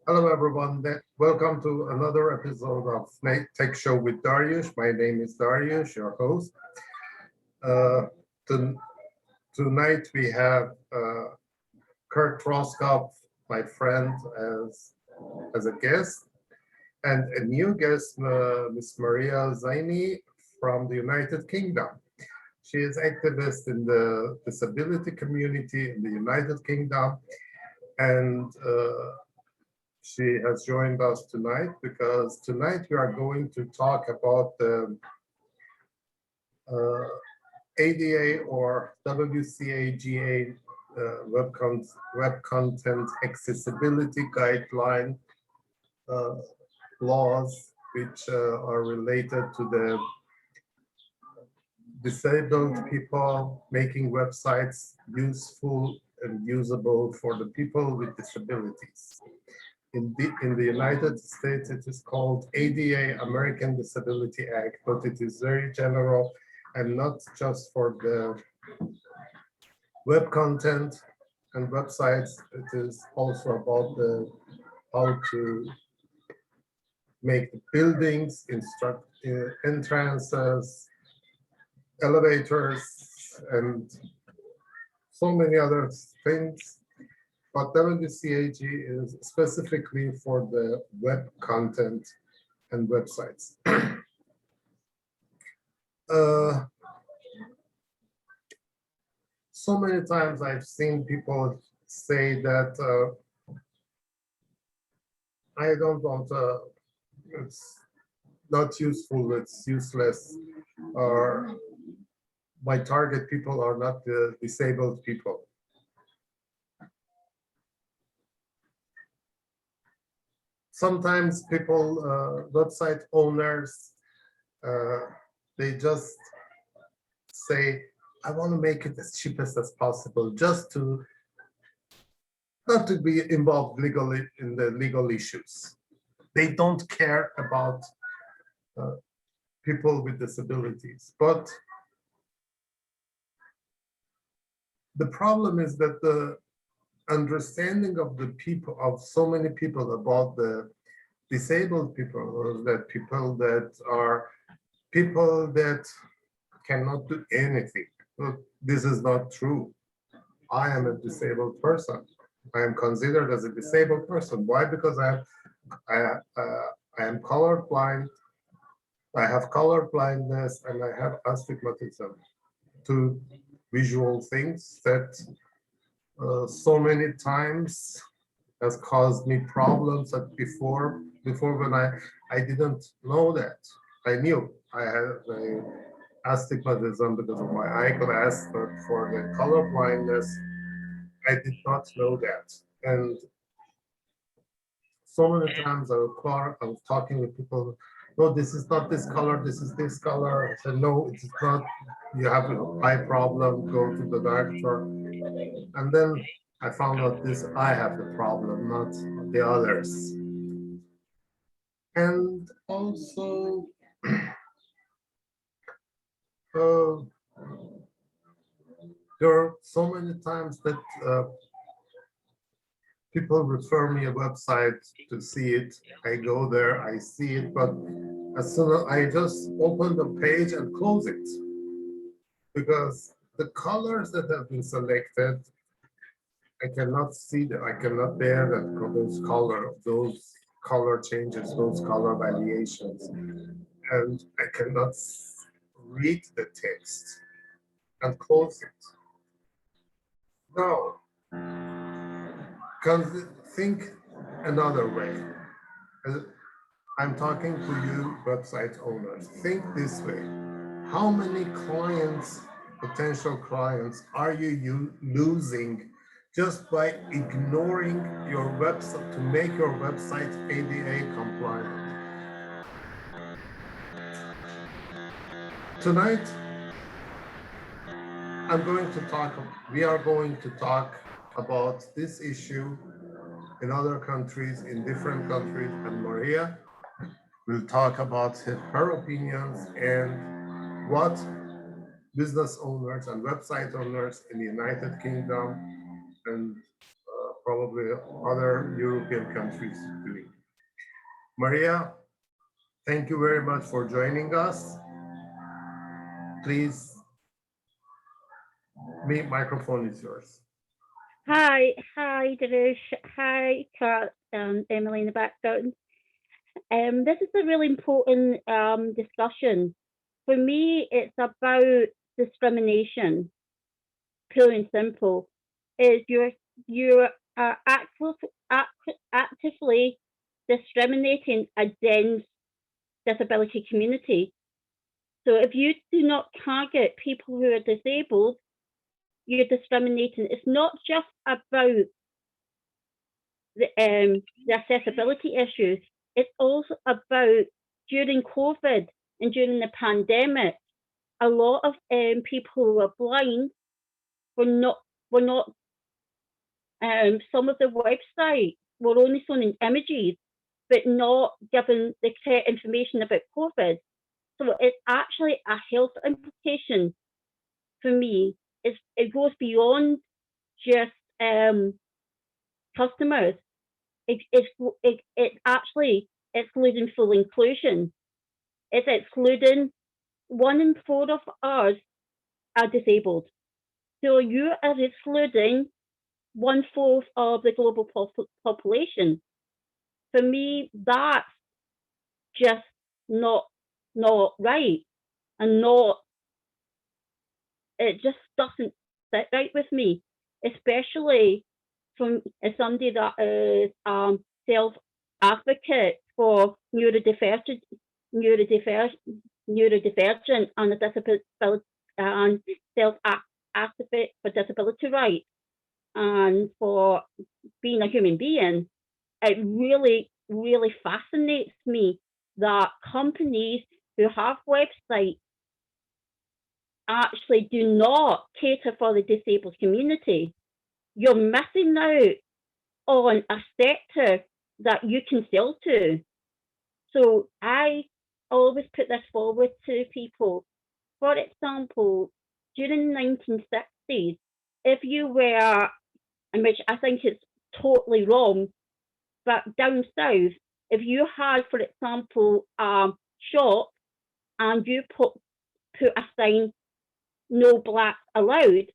Hello, everyone. Welcome to another episode of Tech Show with Daryoush. My name is Daryoush, your host. Uh, to, Tonight we have Kurt Roskopf, my friend, as a guest, and a new guest, Miss Maria Zaini from the United Kingdom. She is activist in the disability community in the United Kingdom, and she has joined us tonight because tonight we are going to talk about the uh, ADA or WCAGA web content accessibility guideline uh, laws, which are related to the disabled people, making websites useful and usable for the people with disabilities. In the United States, it is called ADA, American Disability Act, but it is very general and not just for the web content and websites. It is also about how to make the buildings, instruct entrances, elevators, and so many other things. But WCAG is specifically for the web content and websites. uh, so many times I've seen people say that I don't want it's not useful, it's useless, or my target people are not the disabled people. Sometimes people, website owners, uh, they just say, I want to make it as cheapest as possible, just to not to be involved legally in the legal issues. They don't care about uh, people with disabilities. But the problem is that the understanding of the people, of so many people about the disabled people, or that people that cannot do anything. Look, this is not true. I am a disabled person. I am considered as a disabled person. Why? Because I am colorblind. I have color blindness and I have astigmatism, two visual things that so many times has caused me problems that before when I didn't know that. I knew I had a astigmatism because of my eyeglass, but for the color blindness, I did not know that. And so many times I was talking with people, no, this is not this color, this is this color. I said, no, it is not. You have an eye problem, go to the doctor. And then I found out this, I have the problem, not the others. And also, uh, there are so many times that people refer me a website to see it. I go there, I see it, but as soon as I just open the page and close it, because the colors that have been selected, I cannot see that, I cannot bear that those color changes, those color variations, and I cannot read the text and close it. No, think another way. I'm talking to you, website owners. Think this way. How many clients, potential clients, are you losing just by ignoring your website to make your website ADA compliant? Tonight, we are going to talk about this issue in other countries, in different countries, and Maria will talk about her opinions and what business owners and website owners in the United Kingdom and probably the other European countries doing. Maria, thank you very much for joining us. Please, microphone is yours. Hi, Daryoush. Hi, Kat and Emily in the background. This is a really important discussion. For me, it's about discrimination, pure and simple. Is you are actively discriminating against disability community. So if you do not target people who are disabled, you're discriminating. It's not just about the accessibility issues. It's also about during COVID and during the pandemic, a lot of people who were blind were not some of the websites were only showing images, but not given the correct information about COVID. So it's actually a health implication for me. It goes beyond just customers. It's actually excluding full inclusion. It's excluding 1 in 4 of us are disabled. So you are excluding 1/4 of the global population. For me, that's just not not right, and not it just doesn't sit right with me, especially from as somebody that is self advocate for neurodivergent, neurodivergent and a disability and self advocate for disability rights and for being a human being. It really, really fascinates me that companies who have websites actually do not cater for the disabled community. You're missing out on a sector that you can sell to. So I always put this forward to people. For example, during the 1960s, if you were, and which I think is totally wrong, but down south, if you had, for example, a shop and you put a sign "No blacks allowed,"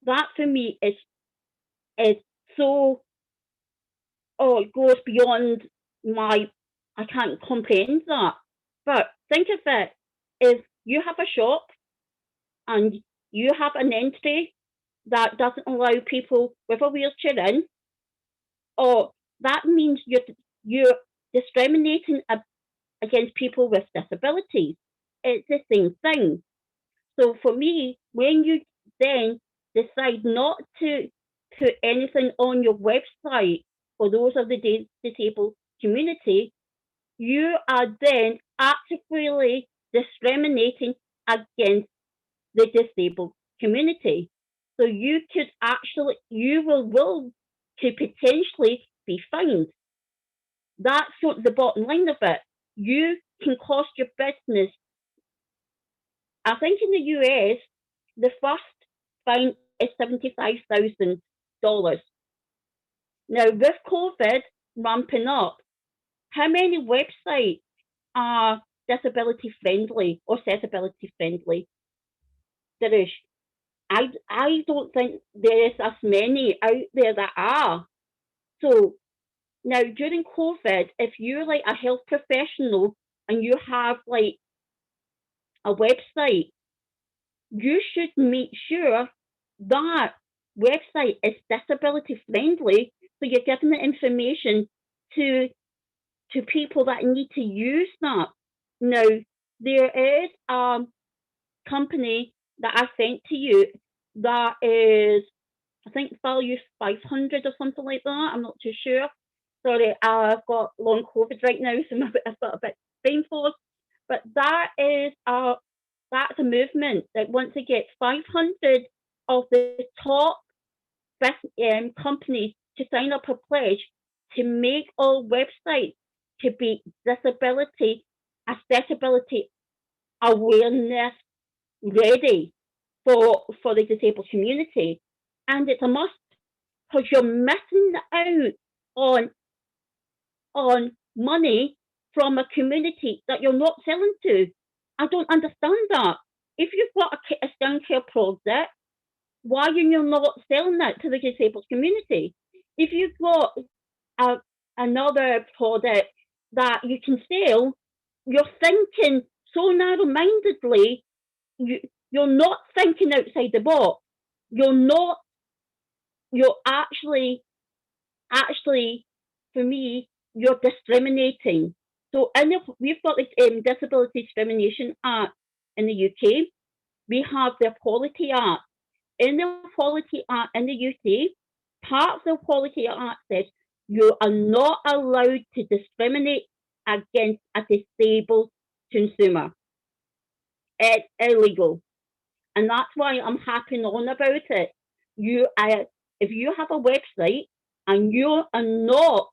that for me is so, oh, it goes beyond my, I can't comprehend that. But think of it, if you have a shop and you have an entry that doesn't allow people with a wheelchair in, or that means you're discriminating against people with disabilities. It's the same thing. So for me, when you then decide not to put anything on your website for those of the disabled community, you are then actively discriminating against the disabled community. So you will could potentially be fined. That's what the bottom line of it. You can cost your business. I think in the US, the first fine is $75,000. Now, with COVID ramping up, how many websites are disability friendly or accessibility friendly? There is. I don't think there is as many out there that are. So now during COVID, if you're like a health professional and you have like a website, you should make sure that website is disability friendly, so you're giving the information to people that need to use that. Now, there is a company that I sent to you that is, I think, value 500 or something like that. I'm not too sure. Sorry, I've got long COVID right now, so I've got a bit brain fog. But that's a movement that wants to get 500 of the top companies to sign up a pledge to make all websites to be disability, accessibility awareness ready for the disabled community. And it's a must. because you're missing out on money from a community that you're not selling to. I don't understand that. If you've got a skincare product, why are you not selling that to the disabled community? If you've got another product that you can sell, you're thinking so narrow-mindedly. You're not thinking outside the box. You're not. You're actually, for me, you're discriminating. So we've got the Disability Discrimination Act in the UK. We have the Equality Act. In the Equality Act in the UK, part of the Equality Act says you are not allowed to discriminate against a disabled consumer. It's illegal. And that's why I'm harping on about it. If you have a website and you are not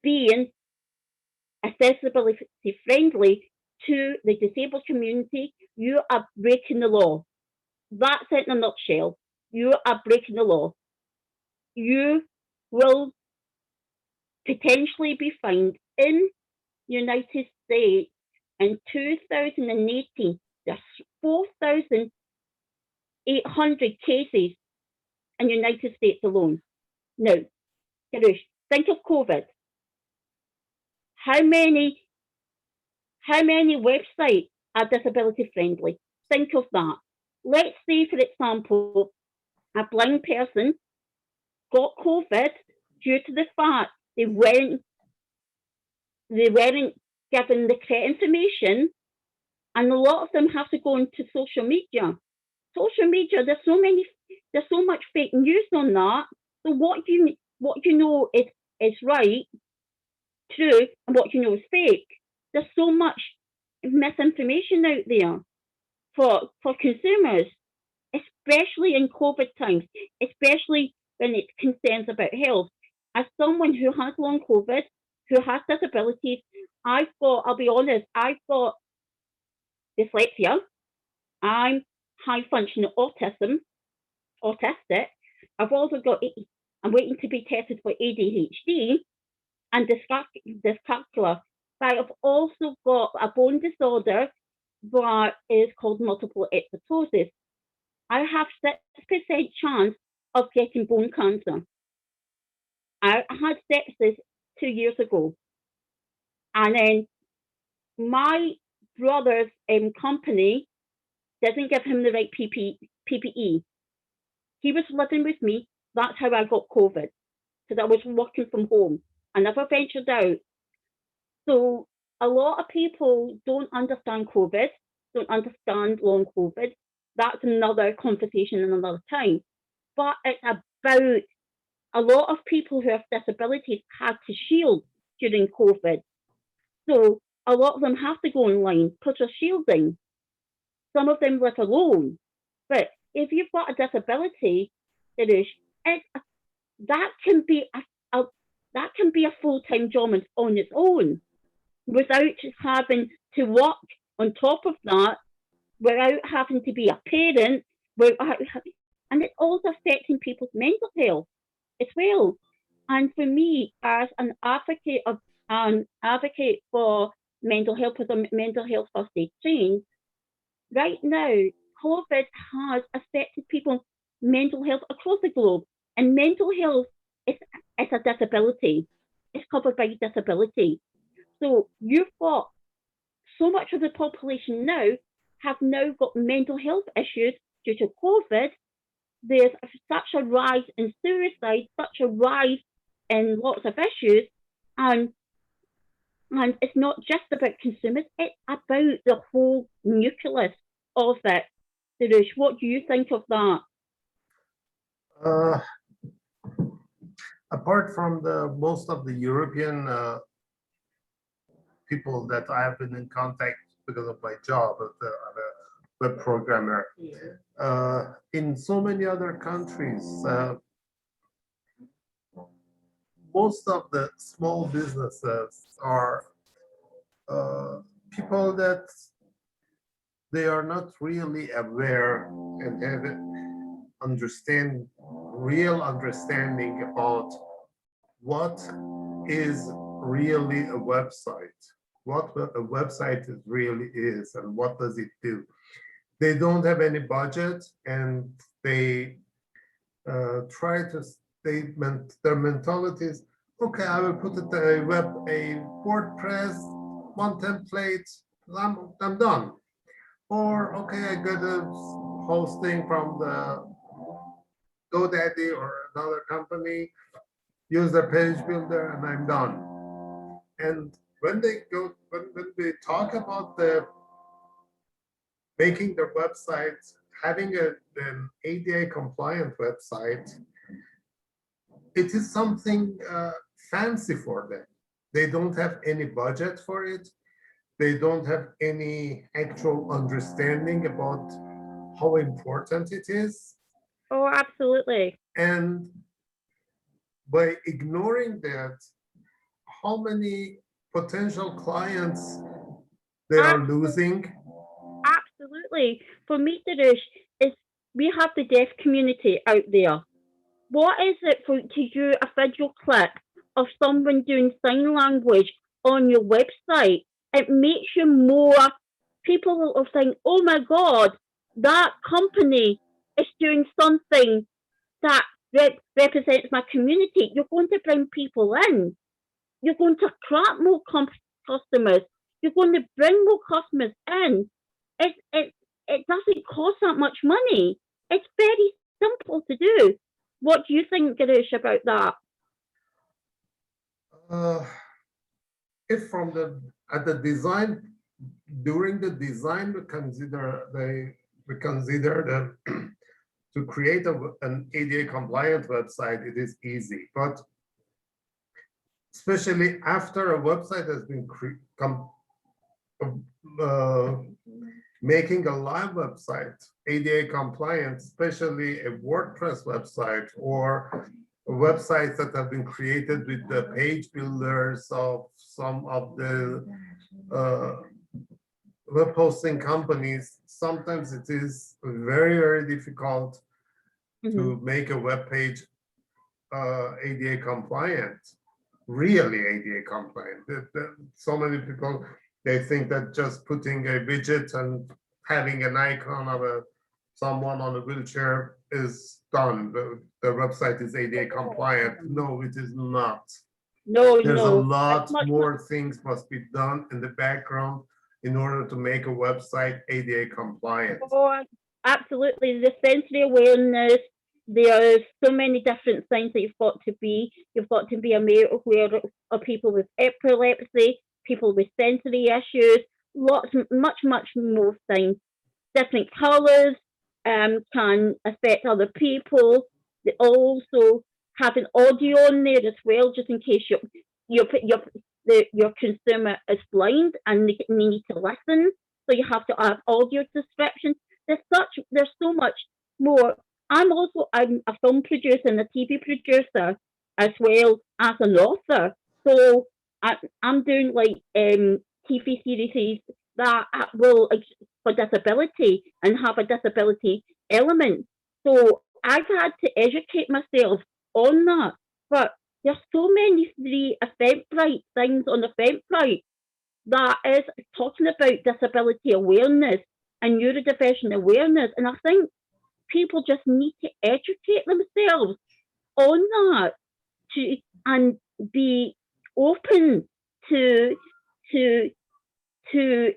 being accessibility friendly to the disabled community, you are breaking the law. That's it in a nutshell. You are breaking the law. You will potentially be fined in United States in 2018. There's 4,800 cases in the United States alone. Now, Daryoush, think of COVID. How many websites are disability friendly? Think of that. Let's say, for example, a blind person got COVID due to the fact they weren't given the correct information, and a lot of them have to go into social media. Social media, there's so much fake news on that. So what you know is right, true, and what you know is fake. There's so much misinformation out there for consumers, especially in COVID times, especially when it concerns about health. As someone who has long COVID, who has disabilities, I'll be honest, I've got dyslexia, I'm high functional autistic. I've also got, I'm waiting to be tested for ADHD and dyscalculia. But I've also got a bone disorder that is called multiple ectosis. I have 6% chance of getting bone cancer. I had sepsis 2 years ago. And then my brother's company didn't give him the right PPE. He was living with me. That's how I got COVID, because I was working from home. I never ventured out. So a lot of people don't understand COVID, don't understand long COVID. That's another conversation in another time. But it's about a lot of people who have disabilities had to shield during COVID. So a lot of them have to go online because they're shielding. Some of them live alone. But if you've got a disability, that can be a full-time job on its own, without having to work on top of that, without having to be a parent, and it's also affecting people's mental health as well. And for me, as an advocate for mental health, as a mental health first aid trained, right now, COVID has affected people's mental health across the globe. And mental health is a disability. It's covered by disability. So you've got so much of the population now have now got mental health issues due to COVID. There's such a rise in suicide, such a rise in lots of issues, and it's not just about consumers, it's about the whole nucleus of it. Daryoush, what do you think of that? Apart from the most of the European people that I have been in contact because of my job as a web programmer, in so many other countries, most of the small businesses are people that they are not really aware and real understanding about what is really a website, what a website really is, and what does it do. They don't have any budget, and they try to statement their mentality is, okay, I will put it a WordPress, one template, I'm done. Or okay, I got a hosting from the GoDaddy or another company, use the page builder, and I'm done. And when they talk about the making their website, having an ADA compliant website, it is something fancy for them. They don't have any budget for it. They don't have any actual understanding about how important it is. Oh, absolutely. And by ignoring that, how many potential clients they are losing? Absolutely. For me, Daryoush, is we have the deaf community out there. What is it for to do a video clip of someone doing sign language on your website? It makes you more, people will think, oh my God, that company is doing something that represents my community. You're going to bring people in. You're going to attract more customers. You're going to bring more customers in. It doesn't cost that much money. It's very simple to do. What do you think, Ganesh, about that? Uh, if from the at the design, during the design, we consider the to create an ADA compliant website, it is easy, but especially after a website has been uh, making a live website ADA compliant, especially a WordPress website or websites that have been created with the page builders of some of the web hosting companies. Sometimes it is very, very difficult to make a web page ADA compliant, really ADA compliant. So many people, they think that just putting a widget and having an icon of someone on a wheelchair is done. The website is ADA compliant. No, it is not. No, There's a no. lot more things must be done in the background in order to make a website ADA compliant. Oh, absolutely. The sensory awareness, there's so many different things that you've got to be. You've got to be aware of people with epilepsy, people with sensory issues, much more things. Different colours can affect other people. They also have an audio on there as well, just in case your consumer is blind and they need to listen. So you have to have audio description. There's so much more. I'm a film producer and a TV producer as well as an author. So I'm doing like TV series that will for disability and have a disability element. So I've had to educate myself on that. But there's so many free Eventbrite things on Eventbrite that is talking about disability awareness and neurodivergent awareness. And I think people just need to educate themselves on that and be open to to to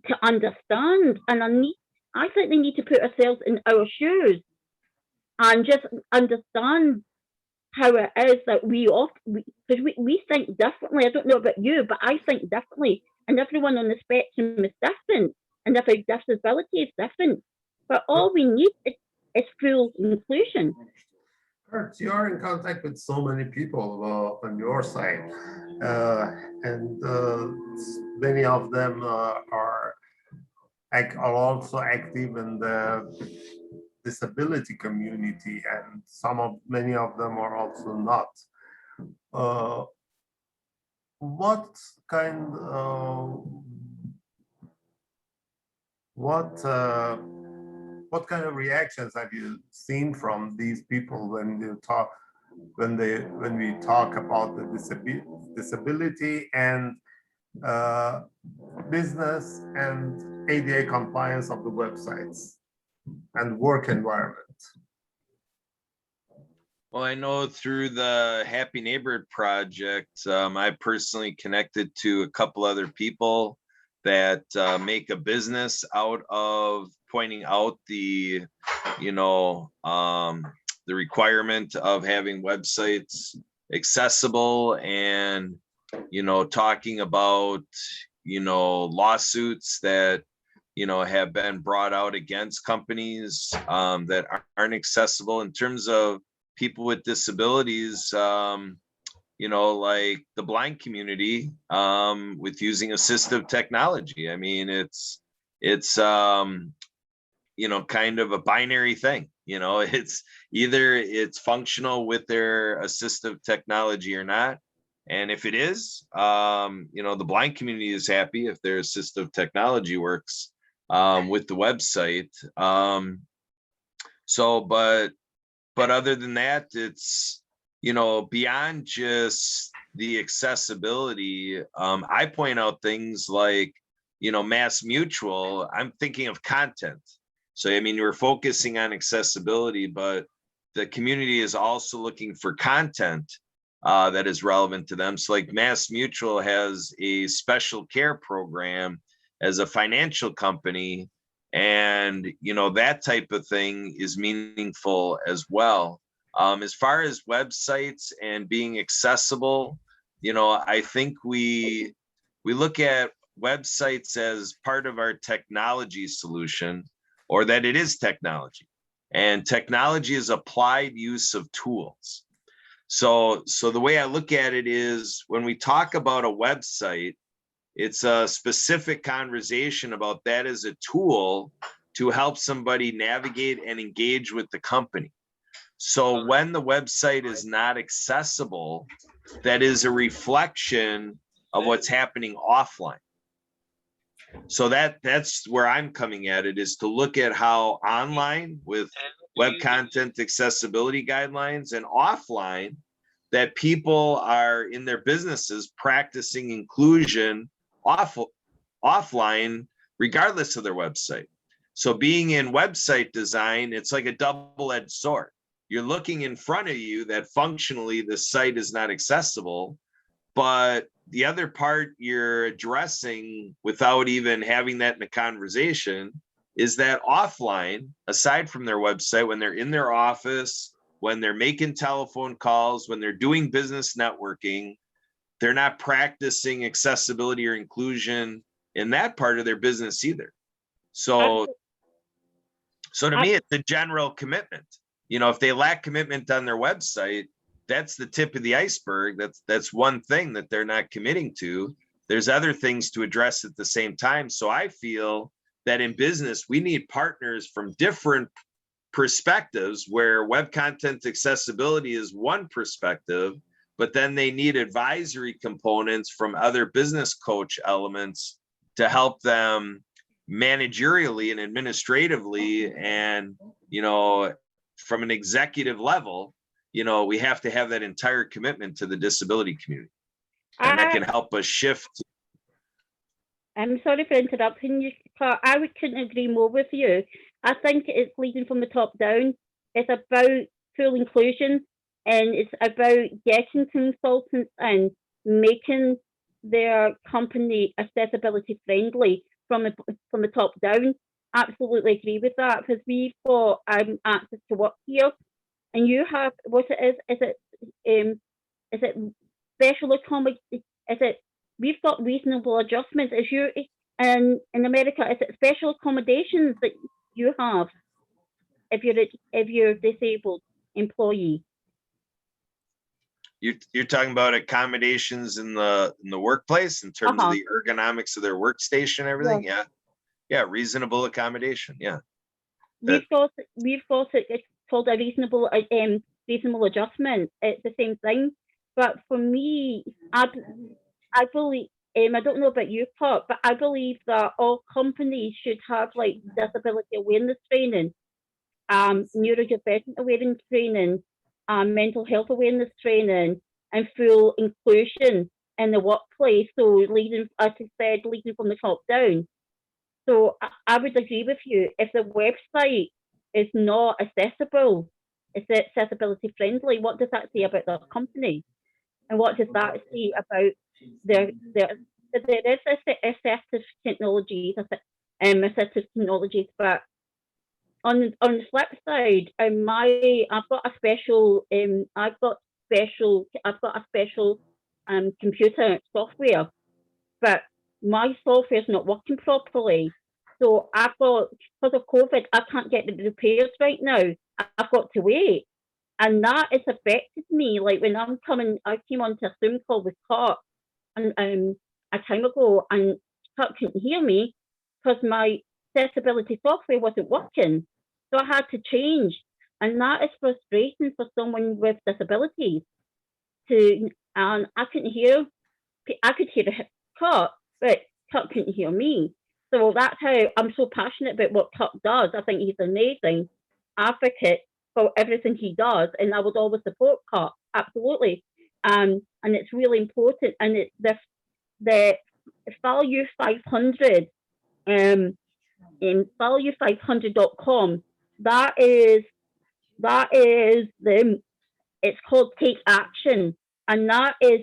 to understand. And I think they need to put ourselves in our shoes and just understand how it is that we think differently. I don't know about you, but I think differently, and everyone on the spectrum is different, and every disability is different. But all we need is full inclusion. Kurt, you are in contact with so many people on your side, and many of them are also active in the disability community, and many of them are also not. What kind what kind of reactions have you seen from these people when you talk, when we talk about the disability and business and ADA compliance of the websites and work environment? Well, I know through the Happy Neighborhood Project, I personally connected to a couple other people that make a business out of pointing out the, the requirement of having websites accessible and, talking about, lawsuits that, have been brought out against companies that aren't accessible in terms of people with disabilities, like the blind community, with using assistive technology. I mean, it's kind of a binary thing. It's either it's functional with their assistive technology or not. And if it is, the blind community is happy if their assistive technology works with the website. But other than that, it's, beyond just the accessibility, I point out things like, Mass Mutual, I'm thinking of content. So, I mean, we're focusing on accessibility, but the community is also looking for content that is relevant to them. So like Mass Mutual has a special care program as a financial company, and that type of thing is meaningful as well. As far as websites and being accessible, I think we look at websites as part of our technology solution, or that it is technology, and technology is applied use of tools. So the way I look at it is, when we talk about a website, it's a specific conversation about that as a tool to help somebody navigate and engage with the company. So when the website is not accessible, that is a reflection of what's happening offline. So that's where I'm coming at it, is to look at how online with web content accessibility guidelines, and offline that people are in their businesses practicing inclusion offline, regardless of their website. So being in website design, it's like a double-edged sword. You're looking in front of you that functionally the site is not accessible, but the other part you're addressing without even having that in a conversation is that offline, aside from their website, when they're in their office, when they're making telephone calls, when they're doing business networking, they're not practicing accessibility or inclusion in that part of their business either. So to me, it's a general commitment. If they lack commitment on their website, that's the tip of the iceberg. That's one thing that they're not committing to. There's other things to address at the same time. So I feel that in business, we need partners from different perspectives, where web content accessibility is one perspective, but then they need advisory components from other business coach elements to help them managerially and administratively, and from an executive level, we have to have that entire commitment to the disability community, and that can help us shift. I'm sorry for interrupting you, Clark. I couldn't agree more with you. I think it's leading from the top down. It's about full inclusion, and it's about getting consultants and making their company accessibility friendly from the top down. Absolutely agree with that, because we've got access to work here, and you have what it is it special accommodation? Is it we've got reasonable adjustments? As you in America, is it special accommodations that you have if you're disabled employee? You're talking about accommodations in the workplace in terms of the ergonomics of their workstation and everything. Yeah, reasonable accommodation. Yeah, we've got it. It's called a reasonable adjustment. It's the same thing, but for me, I believe. I don't know about you, Clark, but I believe that all companies should have like disability awareness training neurodivergent awareness training, mental health awareness training, and full inclusion in the workplace. So leading, as I said, leading from the top down. So I would agree with you. If the website is not accessible, is it accessibility friendly? What does that say about the company? And what does that say about there is assistive technologies, assistive technologies, but on the flip side, I've got a special computer software, but my software is not working properly. So I've got, because of COVID, I can't get the repairs right now. I've got to wait. And that has affected me. Like when I came onto a Zoom call with Kurt and a time ago, and Kurt couldn't hear me because my accessibility software wasn't working. So I had to change. And that is frustrating for someone with disabilities. And I could hear Kurt, but Kurt couldn't hear me. So that's how I'm so passionate about what Kurt does. I think he's an amazing advocate for everything he does, and I would always support Kurt, absolutely. And it's really important. And it's the value 500, in value500.com. That is it's called Take Action, and that is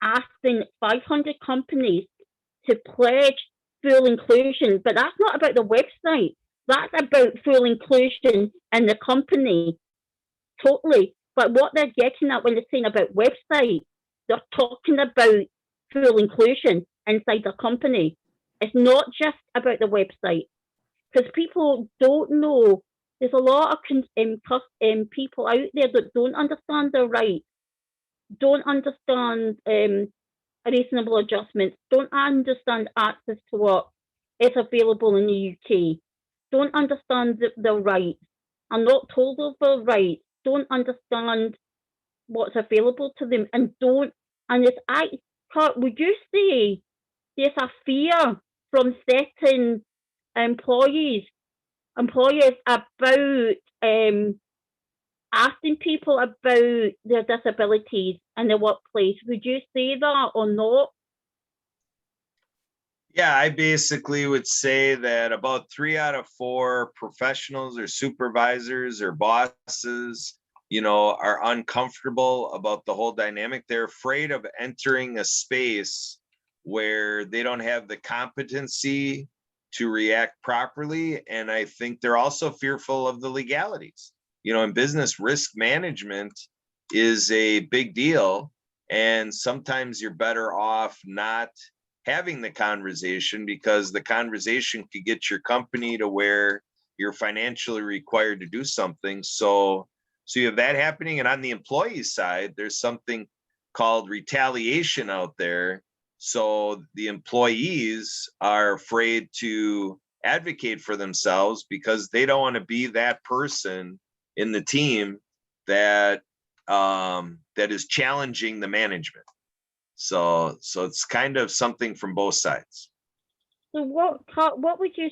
asking 500 companies to pledge full inclusion. But that's not about the website. That's about full inclusion in the company, totally. But what they're getting at when they're saying about website, they're talking about full inclusion inside the company. It's not just about the website, because people don't know. There's a lot of people out there that don't understand their rights, don't understand reasonable adjustments, don't understand access to what is available in the UK, don't understand their rights, are not told of their rights, don't understand what's available to them, and Kurt, would you say there's a fear from certain employers about asking people about their disabilities in the workplace? Would you say that or not? Yeah, I basically would say that about 3 out of 4 professionals or supervisors or bosses, are uncomfortable about the whole dynamic. They're afraid of entering a space where they don't have the competency to react properly. And I think they're also fearful of the legalities. In business, risk management is a big deal. And sometimes you're better off not having the conversation, because the conversation could get your company to where you're financially required to do something. So you have that happening. And on the employee side, there's something called retaliation out there. So the employees are afraid to advocate for themselves because they don't want to be that person in the team that is challenging the management. So it's kind of something from both sides. So what would you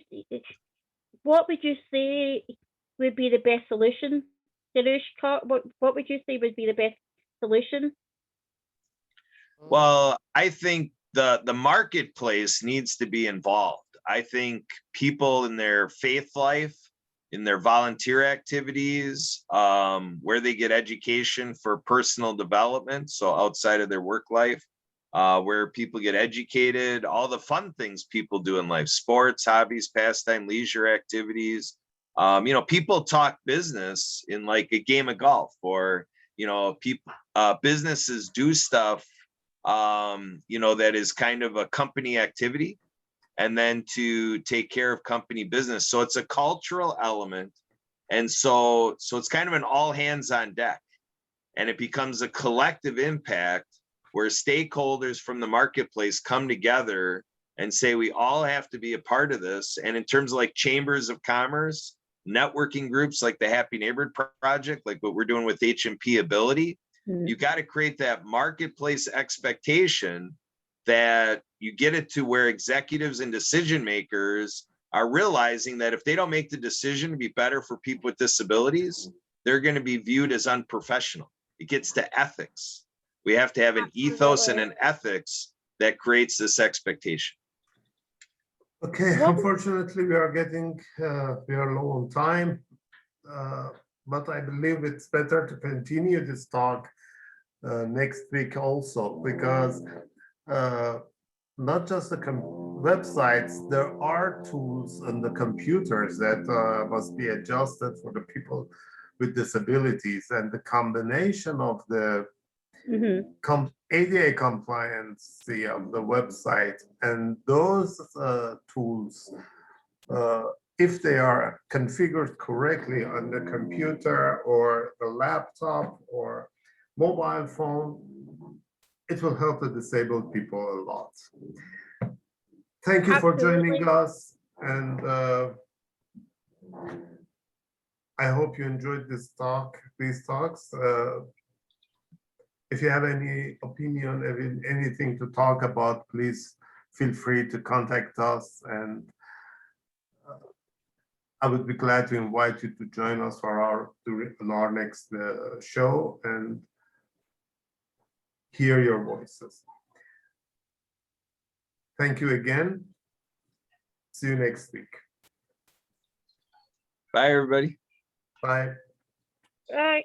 say would be the best solution, Daryoush? What would you say would be the best solution? Well, I think the marketplace needs to be involved. I think people in their faith life, in their volunteer activities, where they get education for personal development, so outside of their work life, where people get educated, all the fun things people do in life, sports, hobbies, pastime, leisure activities. People talk business in like a game of golf, or, businesses do stuff, that is kind of a company activity, and then to take care of company business. So it's a cultural element. And so it's kind of an all hands on deck, and it becomes a collective impact where stakeholders from the marketplace come together and say, we all have to be a part of this. And in terms of like chambers of commerce, networking groups like the Happy Neighborhood Project, like what we're doing with H&P Ability, you got to create that marketplace expectation that you get it to where executives and decision makers are realizing that if they don't make the decision to be better for people with disabilities, they're going to be viewed as unprofessional. It gets to ethics. We have to have an ethos and an ethics that creates this expectation. Okay, What- unfortunately, we are low on time, but I believe it's better to continue this talk next week also, because not just the websites, there are tools on the computers that must be adjusted for the people with disabilities, and the combination of the ADA compliancy of the website and those tools, if they are configured correctly on the computer or the laptop or mobile phone, it will help the disabled people a lot. Thank you for joining us, and I hope you enjoyed these talks. If you have any opinion, anything to talk about, please feel free to contact us, and I would be glad to invite you to join us for our next show and hear your voices. Thank you again. See you next week. Bye, everybody. Bye. Right.